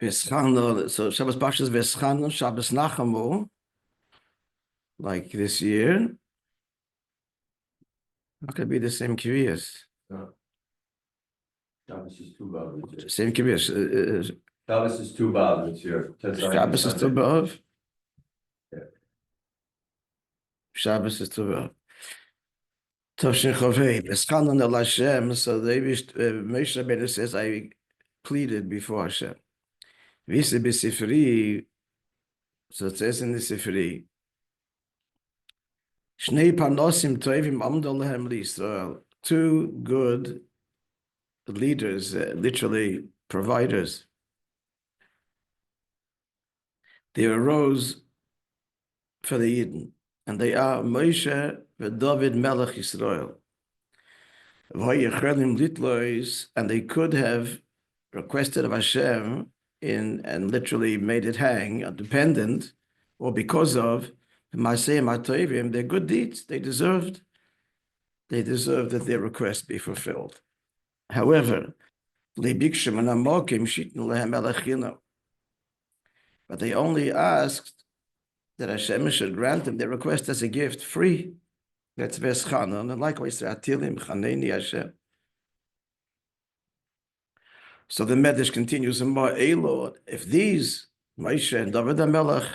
Voeschanan, so Shabbos Pashas Voeschanan, Shabbos נחmo, like this year. How could it be the same Kiryas? Shabbos is two B'Av. Same Kiryas. Shabbos is two B'Av this year. Shabbos is two B'Av. Yeah. Shabbos is two B'Av. Toshin Chavei, Voeschanan El Hashem. So Moishe Rabbeinu says, I pleaded before Hashem. Vise b'Sifri. So it says in the Sifri. Shnei Parnosim Tovim Amdo Lehem L'Yisrael. Two good leaders, literally providers. They arose for the Eden, and they are Moishe and David Melech Yisrael. And they could have requested of Hashem and literally made it hang, dependent, or because of their good deeds. They deserved that their request be fulfilled. However, but they only asked that Hashem should grant them their request as a gift, free. That's Voeschanan, and likewise, Atilim Chaneni Hashem. So the Medrash continues in Lord, if these Moishe and David HaMelech,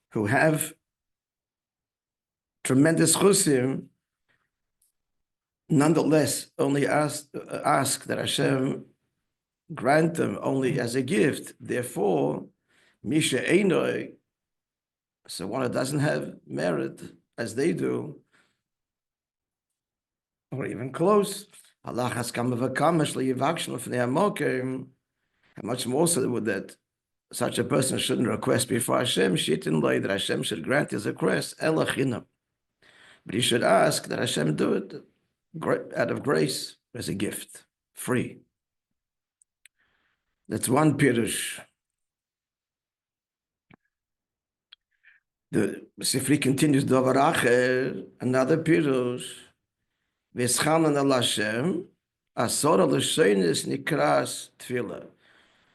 who have tremendous chusim, nonetheless only ask that Hashem grant them only as a gift, therefore, Misha Einoi, so one who doesn't have merit as they do, or even close, how much more so would that such a person shouldn't request before Hashem, that Hashem should grant his request, but he should ask that Hashem do it out of grace as a gift, free. That's one pirush. The Sifri continues, another pirush. Voeschanan El Hashem, Asor L'Shonis Nikras Tefillah.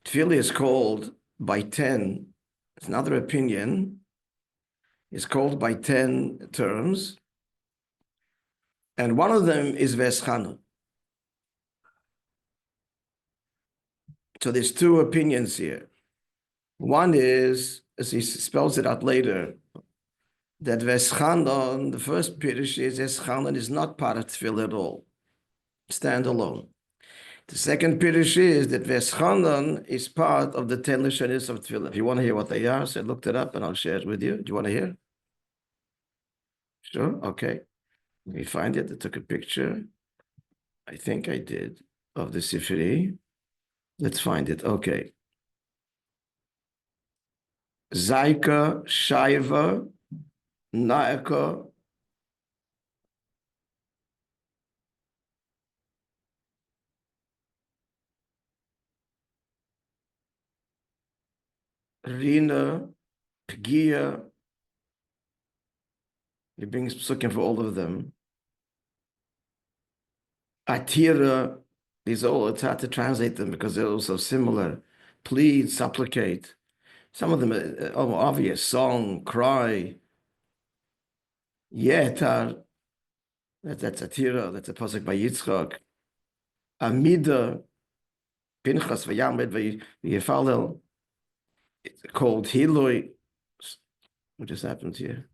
Tefillah is called by 10. It's another opinion. It's called by 10 terms. And one of them is Voeschanan. So there's two opinions here. One is, as he spells it out later, that Voeschanan, the first pirush is Voeschanan is not part of Tefillah at all, stand alone. The second pirush is that Voeschanan is part of the 10 Lashonis of Tefillah. If you want to hear what they are, so I looked it up and I'll share it with you. Do you want to hear? Sure? Okay. Let me find it. I took a picture. I think I did, of the Sifri. Let's find it. Okay. Zaika, Shaiva, Naaka, Rina, Pgia. He brings psukim for all of them. Atira, these are all, it's hard to translate them because they're all so similar. Plead, supplicate. Some of them are obvious. Song, cry. Yetar, that's Atira, that's a pasuk by Yitzchak. Amida, Pinchas v'yamed v'yefalel. It's called Hiloi. What just happened here?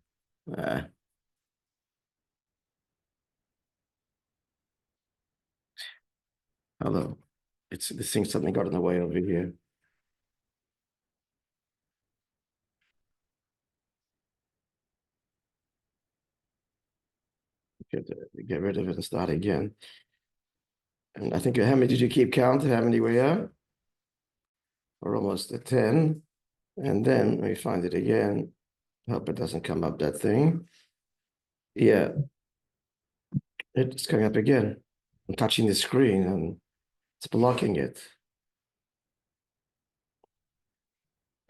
Hello. It's this thing, something got in the way over here. Get rid of it and start again. And I think, how many did you keep count? How many were here? We're almost at 10. And then we find it again. Hope it doesn't come up, that thing. Yeah. It's coming up again. I'm touching the screen and it's blocking it.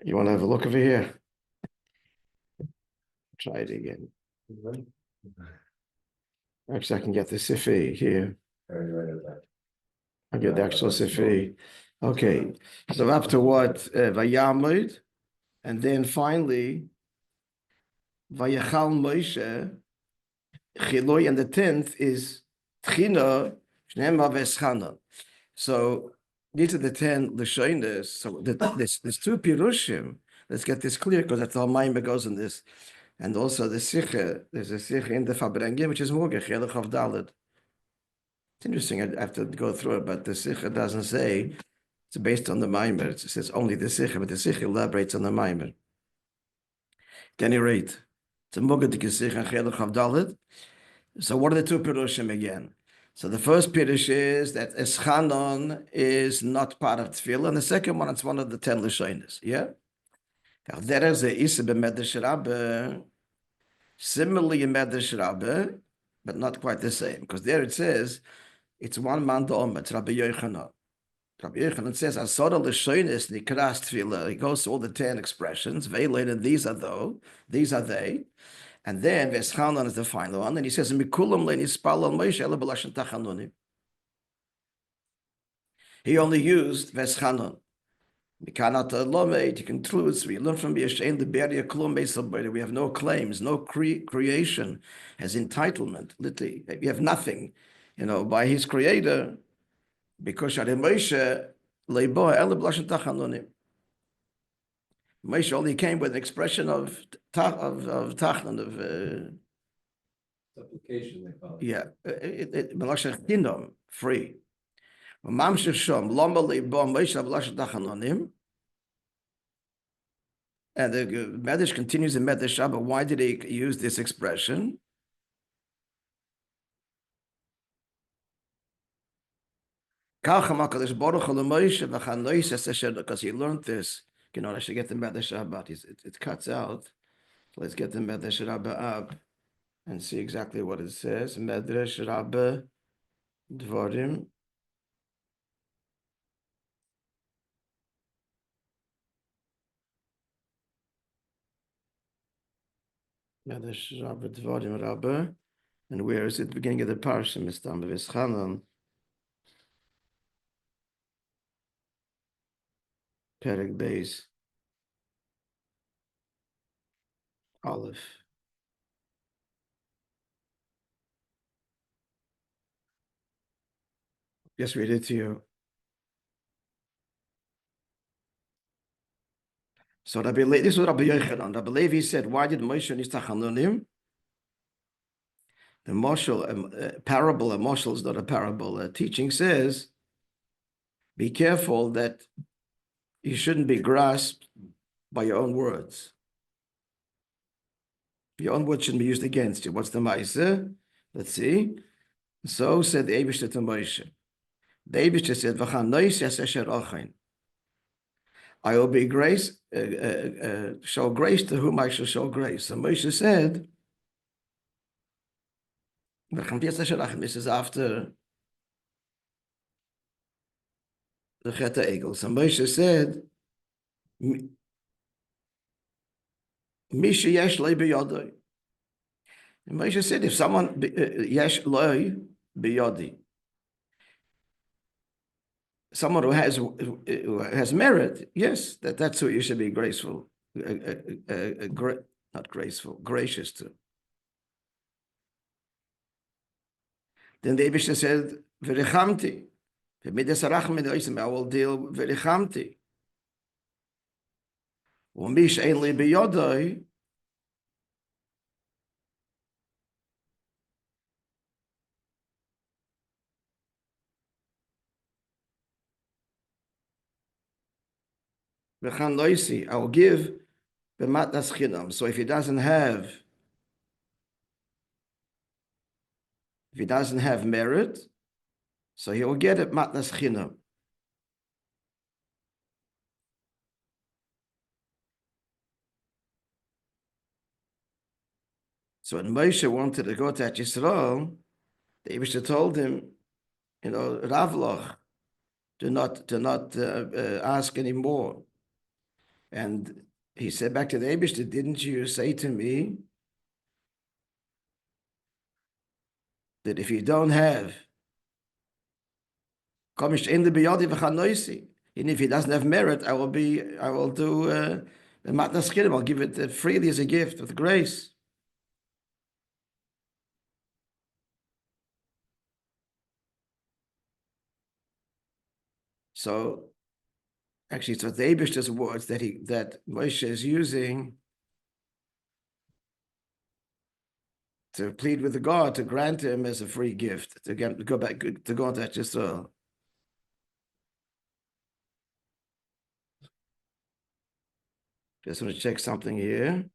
You want to have a look over here? Try it again. Actually, I can get the Sifri here. I'll get the actual Sifri. Okay, so after what? Vayamid, and then finally, Vayachal Moishe, Chiloi, and the 10th is Tchina, Shnema Ve'etchana. So these are the 10 Lashonas. So there's two Pirushim. Let's get this clear because that's how Maimah goes in this. And also the Sikha, there's a Sikha in the Fabrengim, which is Mugach, Yelech of Dalet. It's interesting, I have to go through it, but the Sikha doesn't say it's based on the Maimah. It says only the Sikha, but the Sikha elaborates on the Maimah. At any rate, it's a Mugach Sikha and Yelech of Dalet. So what are the two Pirushim again? So the first Pirush is that Eschanon is not part of Tefillah, and the second one, it's one of the 10 Lashonas, yeah? There is a Isa b'Medrash Rabbah, similarly in Medrash Rabbah, but not quite the same, because there it says, it's one man da'om, it's Rabbi Yochanan. Rabbi Yochanan says, Asora Lashonas nikras Tefillah, he goes to all the 10 expressions, Veilated, these are they, and then Voeschanan is the final one, and he says, Mikulam le'nispal al Moishe ela b'lashon tachanunim. He only used Voeschanan. Mikanat lomed, he concludes, we learn from Yeshain the Beria Klum Beisabari, we have no claims, no creation has entitlement. Literally, we have nothing, by his creator, because Shari Moishe leibo ela b'lashon tachanunim. Moishe only came with an expression of tachnan, of Supplication, they call it. yeah, b'lashon chinam, free. Mamshech shom lama leibo Moishe b'lashon tachanonim. And the Medrash continues in Medrash Rabbah. Why did he use this expression? Because he learned this. I should get the Medrash Rabbah. It cuts out. Let's get the Medrash Rabbah up and see exactly what it says. Medrash Rabbah Dvarim. Medrash Rabbah Dvarim Rabbah. And where is it? Beginning of the parsha, Mr. Voeschanan. Perek Beis. Aleph. Just read it to you. So this was Rabbi Yochanan. Rabbi Levi said, why did Moishe use tachanunim? The Moshel, parable, a Moshel is not a parable. A teaching says, be careful that you shouldn't be grasped by your own words. Your own words shouldn't be used against you. What's the Maaseh? Let's see. So said the Eibishter to Moishe. The Eibishter said, I will be grace, show grace to whom I shall show grace. So Moishe said, this is after the Chet HaEgel. So Moishe said, Misha yesh loy biyodoi. And Moishe said, if someone yesh loy biyodi, someone who has merit, yes, that's who you should be graceful, not graceful, gracious to. Then the Eibishter said, "V'rechamti, v'midas harachmin oisim, I will deal v'rechamti. U'mish ein li biyodoi, v'chan loisi, I will give b'matnas chinam." So if he doesn't have merit, so he will get it matnas chinam. So when Moshe wanted to go to Yisrael, the Eibishter told him, Ravloch, do not ask anymore. And he said back to the Eibishter, didn't you say to me that if you don't have, if And if he doesn't have merit, I will do the matnas chidim. I'll give it freely as a gift with grace. So actually, it's the Eibishter's words that Moishe is using to plead with the God to grant him as a free gift to go back to go on that just want to check something here.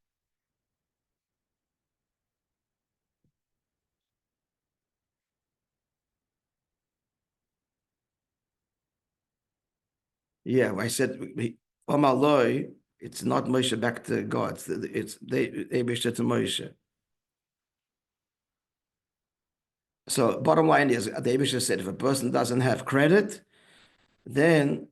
Yeah, I said Omaloi, it's not Moshe back to God. It's Eibishter to Moshe. So bottom line is, the Eibishter said, if a person doesn't have credit, then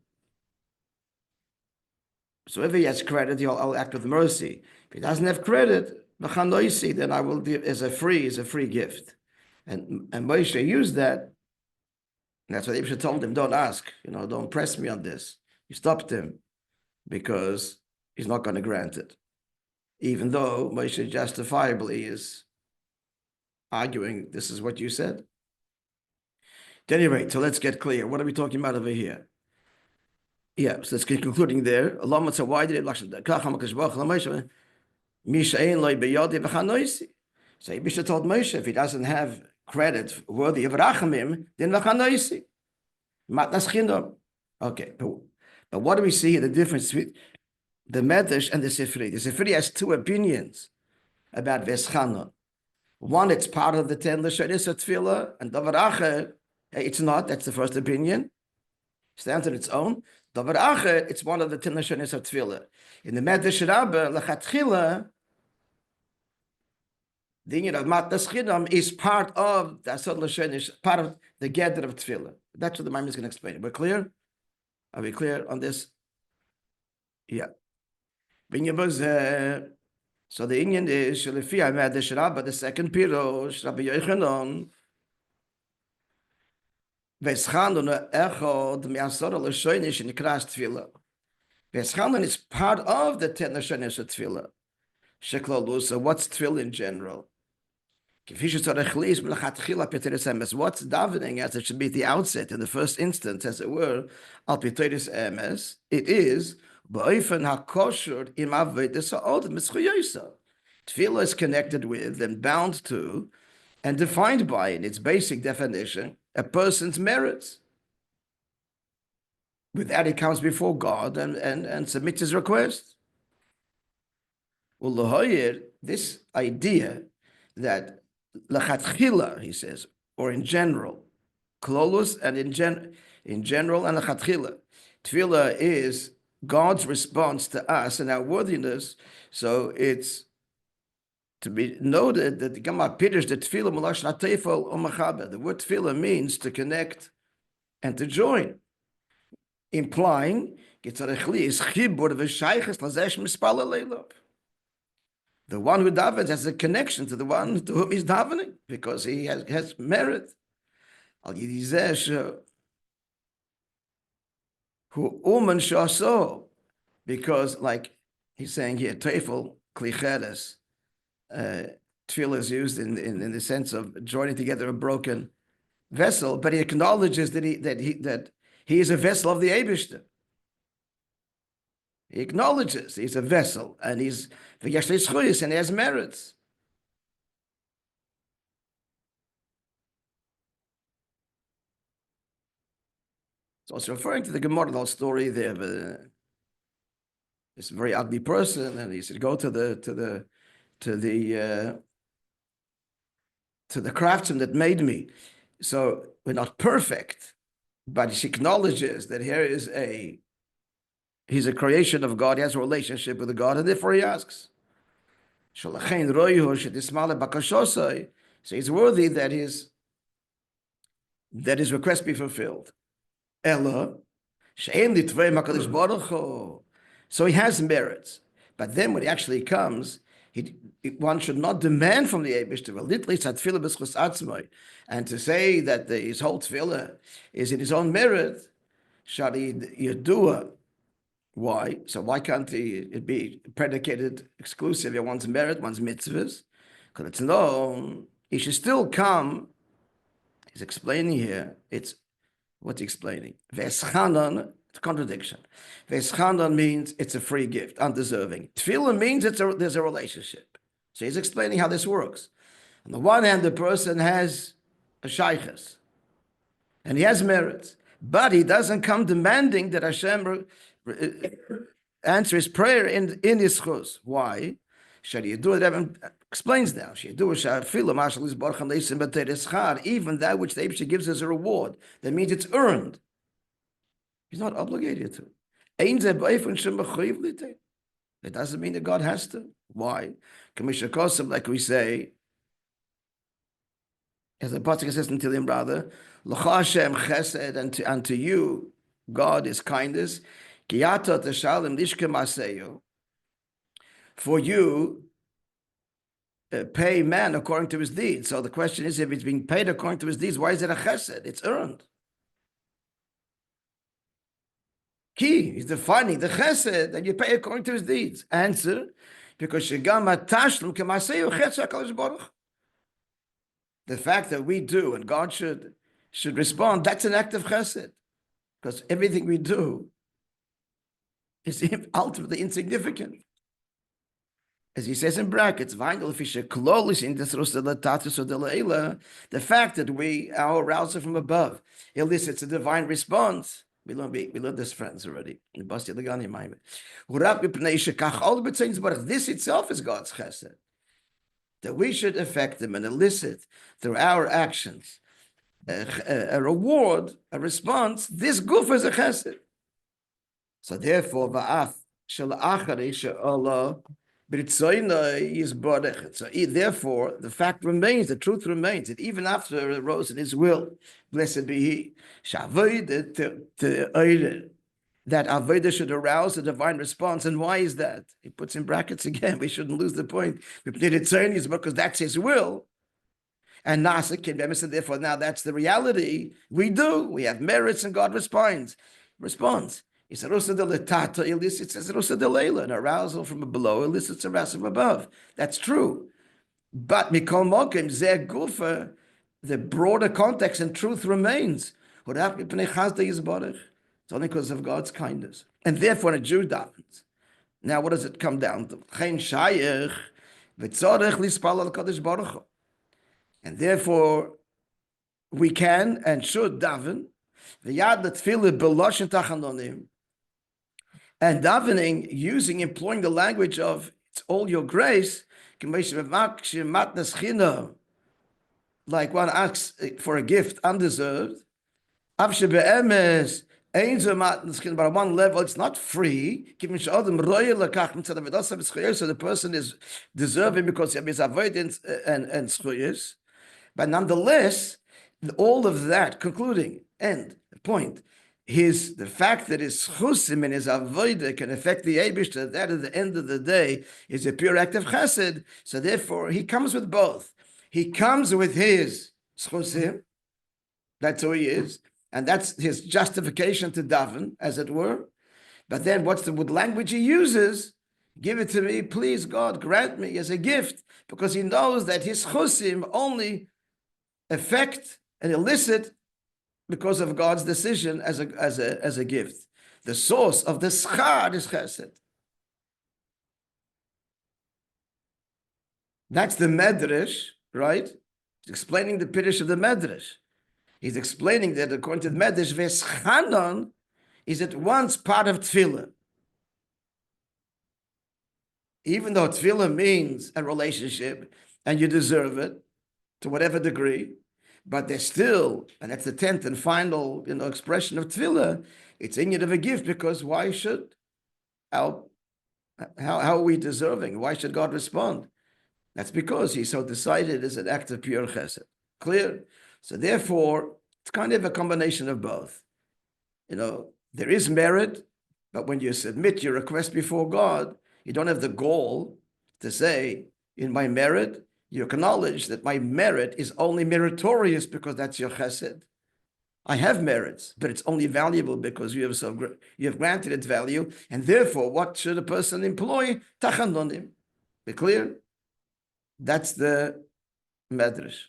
so if he has credit, I'll act with mercy. If he doesn't have credit, then I will give as a free gift. And Moshe used that. And that's what Eibishter told him, don't ask, don't press me on this. He stopped him because he's not going to grant it. Even though Moshe justifiably is arguing, this is what you said. At any rate, so let's get clear. What are we talking about over here? Yeah, so let's get concluding there. So why did it? So Eibishter told Moshe, if he doesn't have credit worthy of rachamim, then v'chanoisi. Matnas chindom. Okay, but what do we see here? The difference between the Medrash and the Sifri. The Sifri has two opinions about Voeschanan. One, it's part of the 10 Lashonis of Tefillah, and Davar Acher, it's not. That's the first opinion. Stands on its own. Davar Acher, it's one of the 10 Lashonis of Tefillah. In the Medrash Rabbi, L'chatchila, the union of Matnas Chidam is part of the Asod Lashonis, part of the gather of Tefillah. That's what the Maimon is going to explain. We're clear? Are we clear on this? Yeah. So the Indian is Shalifi Medrash Rabbi, the second Pirosh, Rabbi Yochanan, Voeschanan echod me'asor l'shoinish nikras tefillah. Voeschanan is part of the 10 Lashonis of tefillah. Sheklalusa, what's tefillah in general? What's davening, as it should be at the outset, in the first instance, as it were, al piteris emes, it is ba'ofen hakosher im avodas ha'odem mitzchuyosa. Tefillah is connected with and bound to and defined by, in its basic definition, a person's merits. With that, he comes before God and submits his request. This idea that lachatchila, he says, or in general, klolus and in general and lachatchila, tefillah is God's response to us and our worthiness. So it's to be noted that the Gemara Pirush, the tefillah malashon hatefel u'machaber. The word tefillah means to connect and to join, implying is chibur v'shayches lazesh mispala leilov. The one who davens has a connection to the one to whom he's davening because he has merit. Al yidizeh who uman shaso, because like he's saying here, tefel klicheres. Tefillah is used in the sense of joining together a broken vessel, but he acknowledges that he is a vessel of the Eibishter. He acknowledges he's a vessel and he's and he has merits. So it's referring to the Gemara story there. This very ugly person, and he said, "Go to the craftsman that made me." So we're not perfect, but she acknowledges that he's a creation of God. He has a relationship with the God, and therefore he asks. So he's worthy that his request be fulfilled. So he has merits, but then when he actually comes, one should not demand from the Eibishter and to say that his whole tefillah is in his own merit. Shari Yadua. Why? So why can't it be predicated exclusively on one's merit, one's mitzvahs? Because it's known, he should still come. He's explaining here. It's what's he explaining? Ve'etchadon, it's a contradiction. Ve'etchadon means it's a free gift, undeserving. Tefillah means there's a relationship. So he's explaining how this works. On the one hand, the person has a shaykhus, and he has merits, but he doesn't come demanding that Hashem answer his prayer in his chus. Why? Rebbe explains now. Even that which the Eibusha gives as a reward, that means it's earned. He's not obligated to. It doesn't mean that God has to. Why? Like we say, as the pasuk says in Tehillim, brother, L'cha Hashem chesed, and unto you, God is kindness. Kiyata teshalim lishke maseyu. For you, pay man according to his deeds. So the question is, if it's being paid according to his deeds, why is it a chesed? It's earned. Key, he's defining the chesed, and you pay according to his deeds. Answer, because shegam hatashlim kemaseyu chesed HaKadosh Baruch Hu. The fact that we do and God should respond, that's an act of chesed. Because everything we do is ultimately insignificant. As he says in brackets, the fact that our arousal from above elicits a divine response. We learned this, friends, already. This itself is God's chesed. That we should affect them and elicit through our actions a reward, a response. This guf is a chesed. So therefore, so therefore, the fact remains, the truth remains, that even after it arose in his will, blessed be he, that avodah should arouse a divine response. And why is that? He puts in brackets again. We shouldn't lose the point. Because that's his will. And Nasa can be, so therefore now that's the reality. We have merits, and God responds. He said, elicits an arousal from below, elicits a arousal from above. That's true. But Mikol Mokim, Zeh Gufa, the broader context and truth remains. It's only because of God's kindness. And therefore, a Jew davens. Now, what does it come down to? And therefore, we can and should daven. And davening, employing the language of it's all your grace, like one asks for a gift undeserved. But on one level, it's not free. So the person is deserving because of his avoidance and schuyas. But nonetheless, all of that, concluding, end, point, the fact that his chusim and his avodah can affect the Eibusha, that at the end of the day is a pure act of chesed. So therefore, he comes with both. He comes with his chusim, that's who he is, and that's his justification to daven, as it were. But then what language he uses? Give it to me, please, God, grant me as a gift, because he knows that his chusim only affect and elicit because of God's decision as a gift. The source of the schar is chesed. That's the medrash, right? He's explaining the pirish of the medrash. He's explaining that according to the medrash, Voeschanan is at once part of tefillah. Even though tefillah means a relationship, and you deserve it to whatever degree, but there's still, and that's the 10th and final, expression of tefillah, it's in need of a gift, because why should, how are we deserving? Why should God respond? That's because he so decided as an act of pure chesed. Clear? So therefore, it's kind of a combination of both. There is merit, but when you submit your request before God, you don't have the gall to say, in my merit, you acknowledge that my merit is only meritorious because that's your chesed. I have merits, but it's only valuable because you have granted it value, and therefore, what should a person employ? Tachanunim. Be clear? That's the medrash.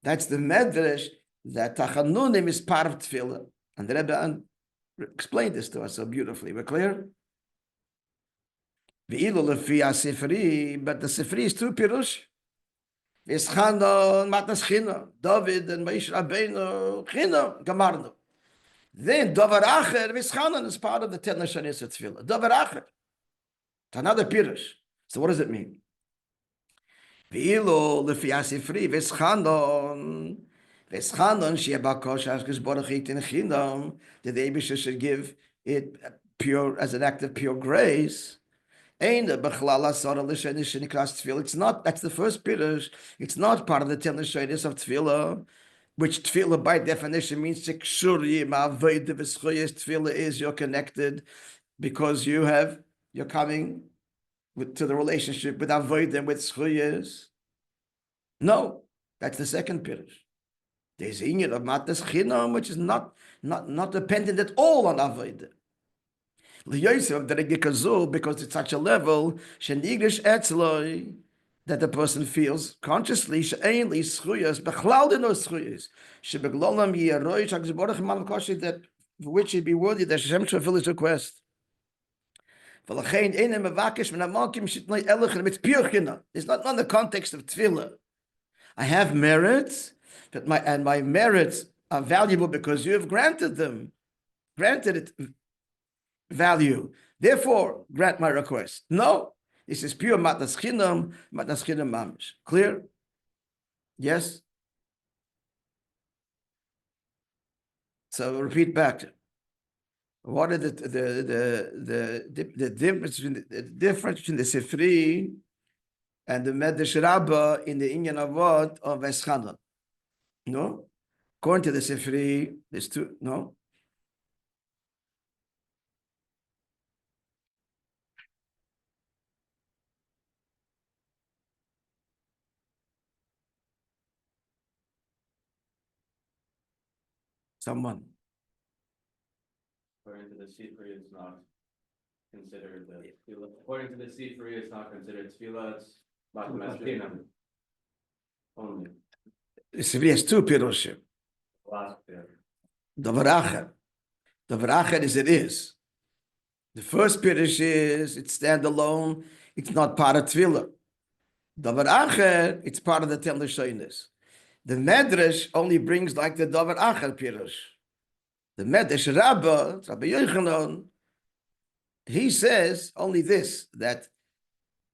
That's the medrash that tachanunim is part of tefillah, and the Rebbe explained this to us so beautifully. We're clear? But the Sifri is two pirush. Voeschanan matnas chino, David and Moishe Rabbeinu chino gamarnu. Then davar acher Voeschanan is part of the 10 Lashonos of tefillah. Davar acher, it's another pirush. So what does it mean? Ve'ilu lefi Sifri Voeschanan she'abakosh ashkes baruch itin chinam, that the Eibusha should give it pure as an act of pure grace. It's not, that's the first pirush. It's not part of the 10 Lashonos of tefillah, which tefillah by definition means tefillah is you're connected because you're coming to the relationship with avodah and with zchuyos. No, that's the second pirush. There's a union of matnas chinam, which is not dependent at all on avodah. Because it's such a level that the person feels consciously that for which he'd be worthy that Hashem should fulfill his request. It's pure china. It's not in the context of tefillah. I have merits, but my merits are valuable because you have granted it value. Therefore, grant my request. No, this is pure matnas chinam mamish. Clear? Yes? So repeat back. What is the difference between the Sifri and the Medrash Rabbah in the Inyan of what? Of Voeschanan? No? According to the Sifri, there's two, no? Someone. According to the Sifri, it's not considered the tefillah. According to the Sifri, it's not considered tefillah. It's matnas chinam only. The Sifri has two pirushim. Last pirush. Davar acher is it is. The first pirush is it's standalone. It's not part of tefillah. Davar acher, it's part of the 10 Lashonos. The medrash only brings like the davar acher pirush. The Medrash Rabbi Yochanan, he says only this, that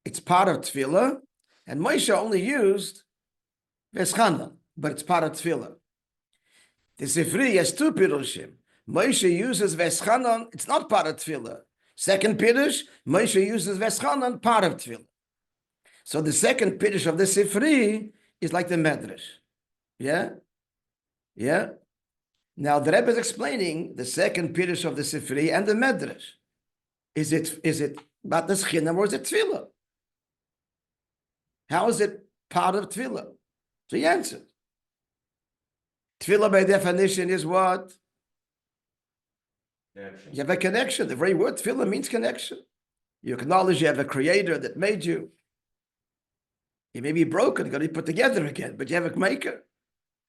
it's part of tefillah, and Moishe only used Voeschanan, but it's part of tefillah. The Sifri has two pirushim. Moishe uses Voeschanan, it's not part of tefillah. Second pirush, Moishe uses Voeschanan, part of tefillah. So the second pirush of the Sifri is like the Medrash. Yeah? Yeah? Now the Rebbe is explaining the second pirush of the Sifri and the Medrash. Is it matnas chinam or is it tefillah? How is it part of tefillah? So he answered. Tefillah by definition is what? Connection. You have a connection. The very word tefillah means connection. You acknowledge you have a creator that made you. You may be broken, got to be put together again, but you have a maker.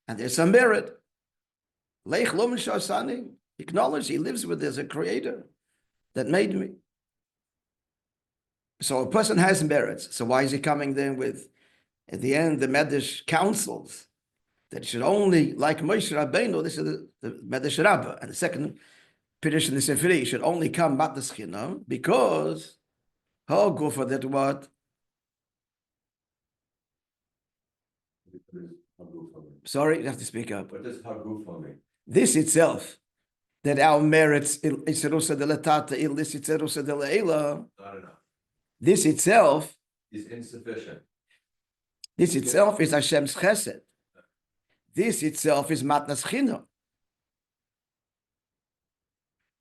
And there's some merit. Leich lo mishasani. Acknowledge he lives with there's a creator that made me. So a person has merits. So why is he coming then with, at the end, the Medrash counsels that it should only, like Moishe Rabbeinu, this is the Medrash Rabbah, and the second pirush in the Sifri should only come matnas chinam because, oh, go for that what? Sorry, you have to speak up. What does haguf mean? This itself, that our merits, isirusa de latata, illis isirusa de leila, Not enough. this itself Is insufficient. This itself is Hashem's chesed. This itself is matnas chinam.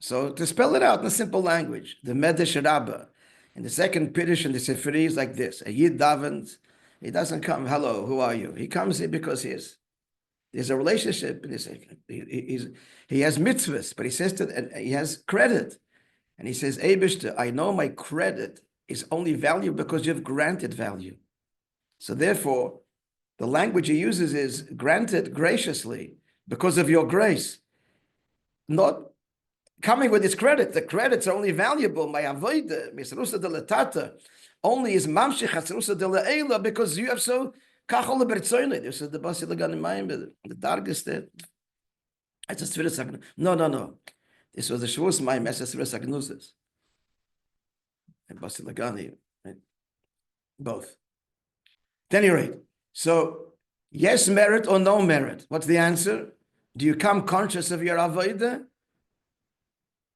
So to spell it out in a simple language, the Medrash Rabbah, and the second pirush in the Sifri is like this: a yid davens, he doesn't come, hello, who are you? He comes in because he is. There's a relationship. He has mitzvahs, but he says that he has credit. And he says, Eibishter, I know my credit is only value because you've granted value. So therefore, the language he uses is granted graciously because of your grace. Not coming with his credit. The credits are only valuable. My avoida, misrusa de latata, only is mamshich hasrusa de le'ela because you have so kachol lebertzoyle. This is the basilagan in mind, the darkest. It's a sviras. No. This was the shvus my message sviras agnuzes. And basilagani, right? Both. At any rate, so yes merit or no merit. What's the answer? Do you come conscious of your avodah?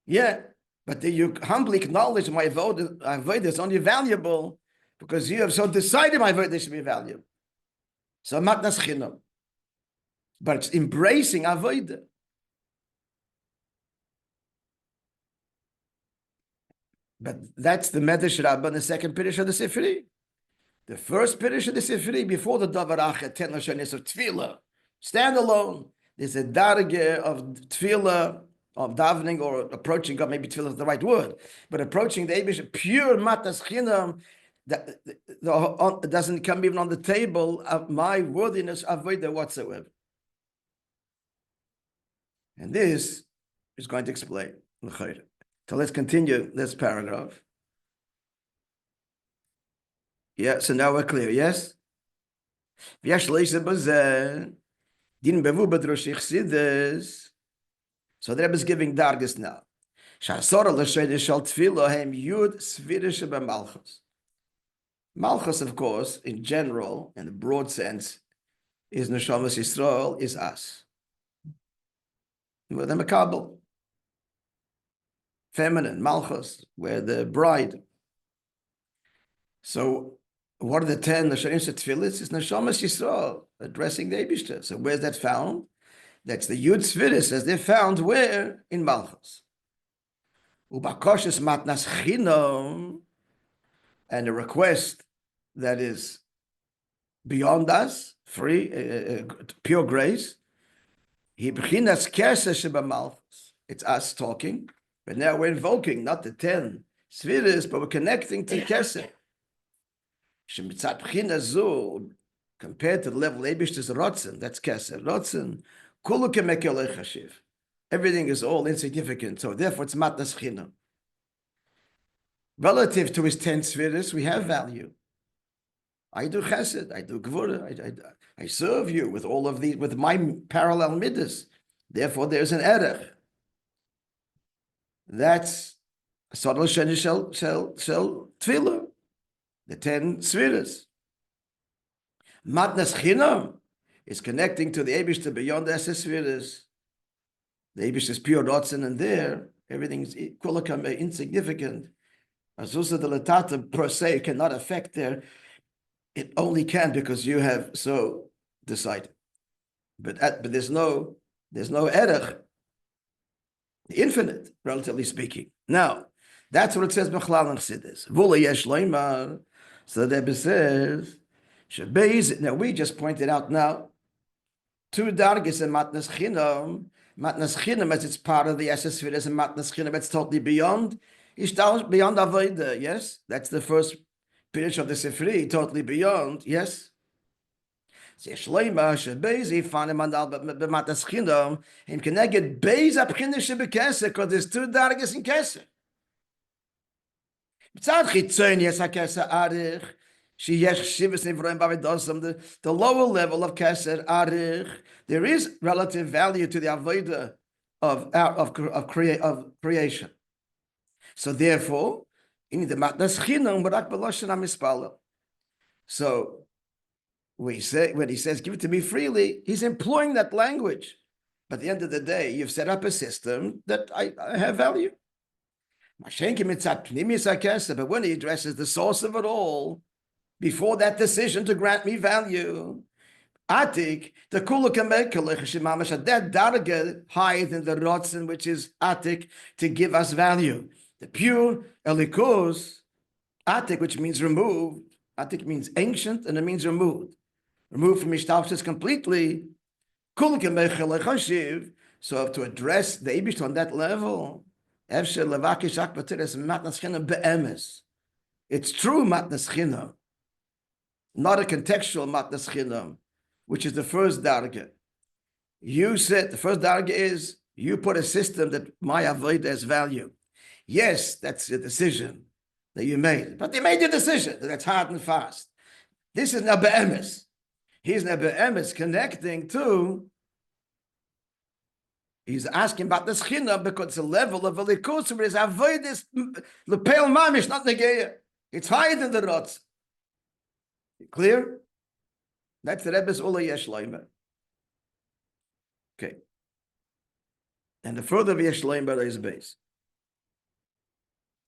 Yeah, but do you humbly acknowledge my avodah is only valuable because you have so decided my avodah should be valuable. So matnas chinam, but it's embracing avodah. But that's the Medrash Rabbah in the second Pirish of the Sifri. The first Pirish of the Sifri, before the Davar Achet, 10 Lashonis of Tefillah, standalone, there's a darge of Tefillah, of davening or approaching God, maybe Tefillah is the right word, but approaching the Eibush, pure Matas Chinam, that doesn't come even on the table of my worthiness avodah whatsoever. And this is going to explain. So let's continue this paragraph. Yeah, so now we're clear, yes? So the Rebbe is giving dargis now. Malchus, of course, in general, in the broad sense, is Neshamas Yisrael, is us. We're the Makabel. Feminine, Malchus, we're the bride. So, what are the 10 Neshamas Tefillis? It's Neshamas Yisrael, addressing the Eibishter. So, where's that found? That's the Yud Tzviris, as they're found where? In Malchus. Ubakoshes matnas chinom, and a request that is beyond us, free, pure grace. It's us talking, but now we're invoking not the 10 spheres, but we're connecting to Kesser. Compared to the level Eibishter's Rotzen, that's Kesser. Rotzen, everything is all insignificant, so therefore it's matnas chinam. Relative to his 10 spheres, we have value. I do chesed, I do gvura, I serve you with all of these, with my parallel midas. Therefore, there's an erech. That's Sodal Sheni Shel Tefillah, the 10 spheres. Matnas chinam is connecting to the Eibishter beyond the spheres. The Eibishter is pure rotzen, and there everything is insignificant. Azusa de latata per se cannot affect there. It only can because you have so decided. But there's no erech, the infinite, relatively speaking. Now, that's what it says Bechlal and Chassidus. Vula yesh loimar. So the Rebbe says, now we just pointed out now 2 dargis and matnas chinam. Matnas chinam, as it's part of the Esesfiras, and matnas chinam, it's totally beyond. It's beyond avodah, yes? That's the first pirish of the Sifri, totally beyond, yes? Because there's 2 dargis in Kesser. The lower level of Kesser, Arich, there is relative value to the avodah of creation. So therefore, in the matnas chinam, barak b'loshen hamispala. So we say, when he says, give it to me freely, he's employing that language. But at the end of the day, you've set up a system that I have value. But when he addresses the source of it all, before that decision to grant me value, Atik, the kula that darga higher than the rotzen, which is Atik, to give us value. The pure elikos, Atik, which means removed. Atik means ancient, and it means removed. Removed from Ishtalshus completely. Kul kemechel chashiv. So to address the Eibush on that level, it's true matnas chinam, not a contextual matnas chinam, which is the first darga. You said the first darga is you put a system that my avodah has value. Yes, that's a decision that you made, but you made your decision. That's hard and fast. This is now be'emes. He's now be'emes connecting to. He's asking about the schina because the level of alikus is avoidance lepel mamish, not negeya. It's higher than the rotz. Clear? That's the Rebbe's Ula Yesh Leimer. Okay. And the further Yesh Leimer is base.